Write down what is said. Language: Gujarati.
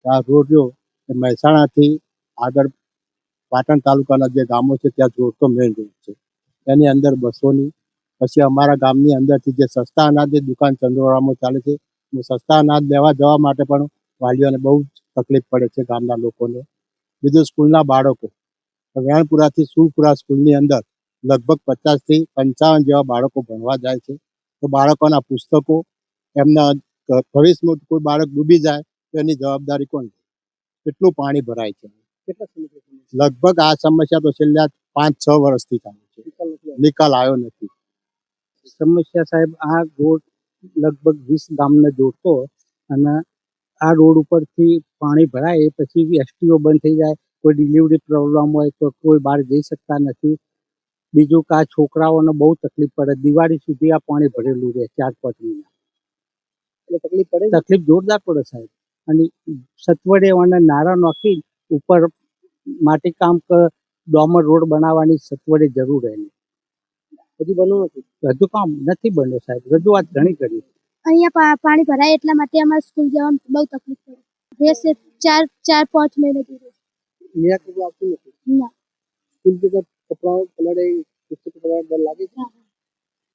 આ રોડ જો મહેસાણાથી આગળ પાટણ તાલુકાના જે ગામો છે ત્યાં જોડતો મેઇન રોડ છે. એની અંદર બસોની, પછી અમારા ગામની અંદરથી જે સસ્તા અનાજની દુકાન ચંદ્રોરામાં ચાલે છે, સસ્તા અનાજ લેવા જવા માટે પણ વાલીઓને બહુ જ તકલીફ પડે છે ગામના લોકોને. બીજું સ્કૂલના બાળકો, વેણપુરાથી સુરપુરા સ્કૂલની અંદર લગભગ 50 થી 55 જેવા બાળકો ભણવા જાય છે. તો બાળકોના પુસ્તકો, એમના ભવિષ્યમાં કોઈ બાળક ડૂબી જાય તો એની જવાબદારી કોણ? કેટલું પાણી ભરાય છે? લગભગ આ સમસ્યા તો છેલ્લા 5-6 વર્ષથી ચાલે છે, નિકાલ આવ્યો નથી. સમસ્યા સાહેબ, આ રોડ લગભગ 20 ગામને જોડતો અને આ રોડ ઉપરથી પાણી ભરાય પછી એસટીઓ બંધ થઈ જાય, કોઈ ડિલિવરી પ્રોબ્લેમ હોય તો કોઈ બહાર જઈ શકતા નથી. બીજું કે આ છોકરાઓને બહુ તકલીફ પડે, દિવાળી સુધી આ પાણી ભરેલું રહે 4-5 મહિના. તકલીફ જોરદાર પડે સાહેબ. અને સત્વડે અને નારા નાખી ઉપર માટી કામ ડોમર રોડ બનાવવાની સત્વડે જરૂર રહે. હજુ બન્યું નથી, હજુ કામ નથી બન્યું સાહેબ. રજૂઆત ઘણી કરી. અહીંયા પાણી ભરાય એટલા માટે અમારે સ્કૂલ જવામાં બહુ તકલીફ પડે. જે 4-5 મહિને સુધી નિરાકરણ આવતું નથી. ના. સ્કૂલ જતા કપડાં પલળે, પુસ્તક પલળે ડર લાગે છે.